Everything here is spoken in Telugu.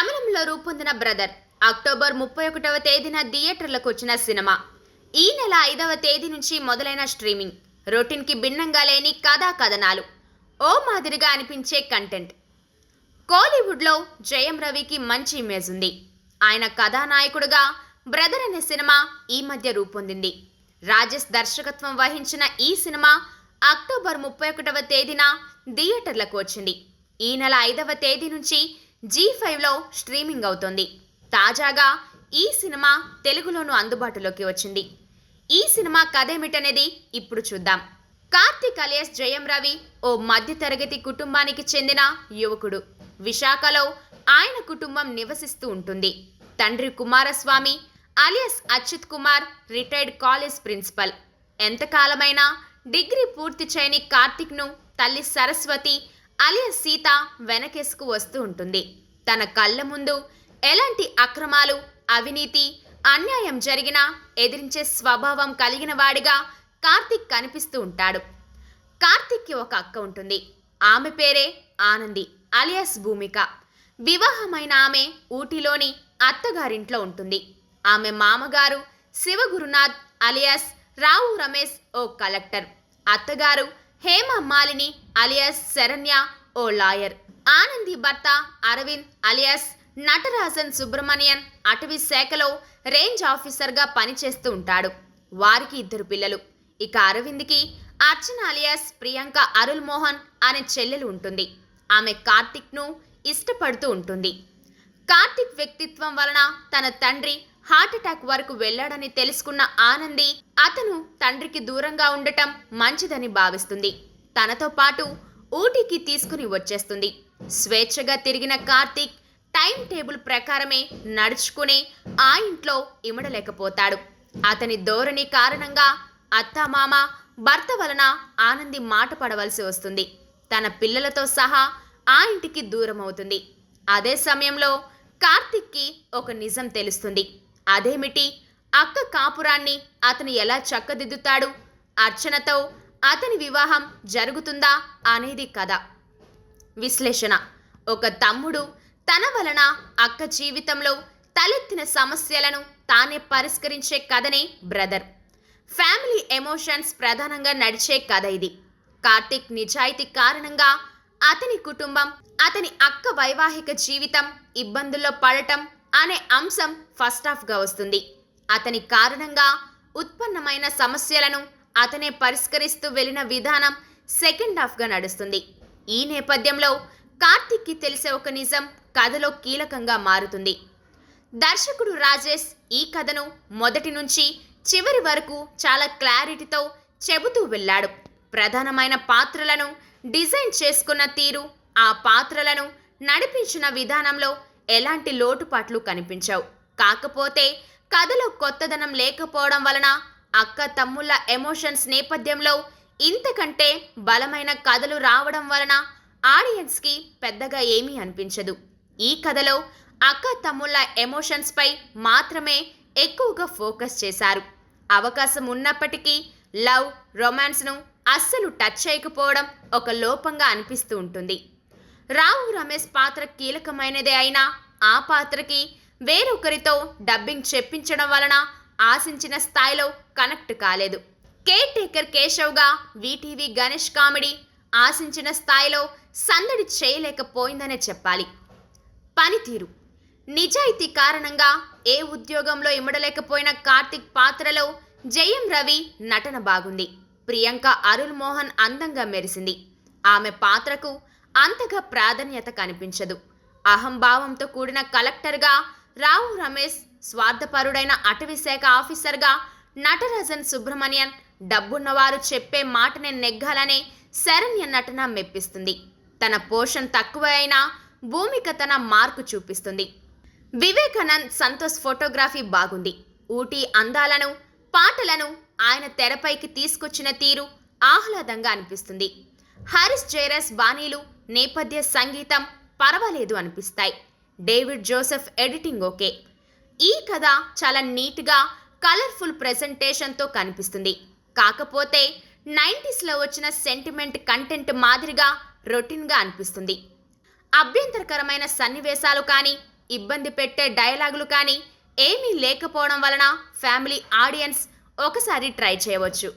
తమిళంలో రూపొందిన బ్రదర్ అక్టోబర్ 31వ తేదీన థియేటర్లకు వచ్చిన సినిమా. ఈ నెల 5వ తేదీ నుంచి మొదలైన స్ట్రీమింగ్. రొటీన్కి భిన్నంగా లేని కథా కథనాలు, ఓ మాదిరిగా అనిపించే కంటెంట్. కోలీవుడ్లో జయం రవికి మంచి ఇమేజ్ ఉంది. ఆయన కథానాయకుడుగా బ్రదర్ అనే సినిమా ఈ మధ్య రూపొందింది. రాజేష్ దర్శకత్వం వహించిన ఈ సినిమా అక్టోబర్ 31వ తేదీన థియేటర్లకు వచ్చింది. ఈ నెల 5వ తేదీ నుంచి G5లో స్ట్రీమింగ్ అవుతోంది. తాజాగా ఈ సినిమా తెలుగులోనూ అందుబాటులోకి వచ్చింది. ఈ సినిమా కథేమిటనేది ఇప్పుడు చూద్దాం. కార్తిక్ అలియాస్ జయం రవి ఓ మధ్యతరగతి కుటుంబానికి చెందిన యువకుడు. విశాఖలో ఆయన కుటుంబం నివసిస్తూ ఉంటుంది. తండ్రి Kumaraswamy alias Achyut Kumar retired college principal. ఎంతకాలమైనా డిగ్రీ పూర్తి చేయని కార్తిక్ను తల్లి సరస్వతి అలియాస్ సీత వెనకేసుకు వస్తూ ఉంటుంది. తన కళ్ళ ముందు ఎలాంటి అక్రమాలు, అవినీతి, అన్యాయం జరిగినా ఎదిరించే స్వభావం కలిగిన వాడిగా కార్తిక్ కనిపిస్తూ ఉంటాడు. కార్తిక్కి ఒక అక్క ఉంటుంది. ఆమె పేరే ఆనంది అలియాస్ భూమిక. వివాహమైన ఆమె ఊటీలోని అత్తగారింట్లో ఉంటుంది. ఆమె మామగారు శివగురునాథ్ అలియాస్ రావు రమేష్ ఓ కలెక్టర్. అత్తగారు హేమ మాలిని అలియాస్ శరణ్య ఓ లాయర్. ఆనంది భర్త అరవింద్ అలియాస్ నటరాజన్ సుబ్రమణియన్ అటవీ శాఖలో రేంజ్ ఆఫీసర్గా పనిచేస్తూ ఉంటాడు. వారికి 2 పిల్లలు. ఇక అరవింద్కి అర్చన అలియాస్ ప్రియాంక అరుల్ మోహన్ అనే చెల్లెలు ఉంటుంది. ఆమె కార్తిక్ను ఇష్టపడుతూ ఉంటుంది. కార్తిక్ వ్యక్తిత్వం వలన తన తండ్రి హార్ట్అటాక్ వరకు వెళ్లాడని తెలుసుకున్న ఆనంది అతను తండ్రికి దూరంగా ఉండటం మంచిదని భావిస్తుంది. తనతో పాటు ఊటీకి తీసుకుని వచ్చేస్తుంది. స్వేచ్ఛగా తిరిగిన కార్తిక్ టైం టేబుల్ ప్రకారమే నడుచుకుని ఆ ఇంట్లో ఇమడలేకపోతాడు. అతని ధోరణి కారణంగా అత్తామామ భర్త వలన ఆనంది మాట పడవలసి వస్తుంది. తన పిల్లలతో సహా ఆ ఇంటికి దూరం అవుతుంది. అదే సమయంలో కార్తిక్కి ఒక నిజం తెలుస్తుంది. అదేమిటి? అక్క కాపురాన్ని అతను ఎలా చక్కదిద్దుతాడు? అర్చనతో అతని వివాహం జరుగుతుందా అనేది కథ. విశ్లేషణ: ఒక తమ్ముడు తన వలన అక్క జీవితంలో తలెత్తిన సమస్యలను తానే పరిష్కరించే కథనే బ్రదర్. ఫ్యామిలీ ఎమోషన్స్ ప్రధానంగా నడిచే కథ ఇది. కార్తిక్ నిజాయితీ కారణంగా అతని కుటుంబం, అతని అక్క వైవాహిక జీవితం ఇబ్బందుల్లో పడటం అనే అంశం ఫస్ట్ హాఫ్గా వస్తుంది. అతని కారణంగా ఉత్పన్నమైన సమస్యలను అతనే పరిష్కరిస్తూ వెళ్ళిన విధానం సెకండ్ హాఫ్గా నడుస్తుంది. ఈ నేపథ్యంలో కార్తిక్కి తెలిసే ఒక నిజం కథలో కీలకంగా మారుతుంది. దర్శకుడు రాజేష్ ఈ కథను మొదటి నుంచి చివరి వరకు చాలా క్లారిటీతో చెబుతూ వెళ్ళాడు. ప్రధానమైన పాత్రలను డిజైన్ చేసుకున్న తీరు, ఆ పాత్రలను నడిపించిన విధానంలో ఎలాంటి లోటుపాట్లు కనిపించవు. కాకపోతే కథలో కొత్తదనం లేకపోవడం వలన అక్క తమ్ముళ్ళ ఎమోషన్స్ నేపథ్యంలో ఇంతకంటే బలమైన కథలు రావడం వలన ఆడియన్స్కి పెద్దగా ఏమీ అనిపించదు. ఈ కథలో అక్క తమ్ముళ్ళ ఎమోషన్స్పై మాత్రమే ఎక్కువగా ఫోకస్ చేశారు. అవకాశం ఉన్నప్పటికీ లవ్, రొమాన్స్ను అస్సలు టచ్ చేయకపోవడం ఒక లోపంగా అనిపిస్తూ ఉంటుంది. రావు రమేష్ పాత్ర కీలకమైనదే అయినా ఆ పాత్రకి వేరొకరితో డబ్బింగ్ చెప్పించడం వలన ఆశించిన స్థాయిలో కనెక్ట్ కాలేదు. కేర్ టేకర్ కేశవ్గా వీటీవీ గణేష్ కామెడీ ఆశించిన స్థాయిలో సందడి చేయలేకపోయిందనే చెప్పాలి. పనితీరు: నిజాయితీ కారణంగా ఏ ఉద్యోగంలో ఇమడలేకపోయిన కార్తిక్ పాత్రలో జయం రవి నటన బాగుంది. ప్రియాంక అరుల్ మోహన్ అందంగా మెరిసింది. ఆమె పాత్రకు అంతగా ప్రాధాన్యత కనిపించదు. అహంభావంతో కూడిన కలెక్టర్గా రావు రమేష్, స్వార్థపరుడైన అటవీ శాఖ ఆఫీసర్గా నటరాజన్ సుబ్రమణియన్, డబ్బున్నవారు చెప్పే మాటనే నెగ్గాలనే శరణ్య నటన మెప్పిస్తుంది. తన పోర్షన్ తక్కువ అయినా భూమిక తన మార్కు చూపిస్తుంది. వివేకానంద్ సంతోష్ ఫోటోగ్రఫీ బాగుంది. ఊటీ అందాలను, పాటలను ఆయన తెరపైకి తీసుకొచ్చిన తీరు ఆహ్లాదంగా అనిపిస్తుంది. హారిస్ జైరస్ బాణీలు, నేపథ్య సంగీతం పర్వాలేదు అనిపిస్తాయి. David Joseph editing okay. ఈ కథ చాలా నీట్గా, కలర్ఫుల్ ప్రెజెంటేషన్తో కనిపిస్తుంది. కాకపోతే 90స్లో వచ్చిన సెంటిమెంట్ కంటెంట్ మాదిరిగా రొటీన్గా అనిపిస్తుంది. అభ్యంతరకరమైన సన్నివేశాలు కానీ ఇబ్బంది పెట్టే డైలాగులు కానీ ఏమీ లేకపోవడం వలన ఫ్యామిలీ ఆడియన్స్ ఒకసారి ట్రై చేయవచ్చు.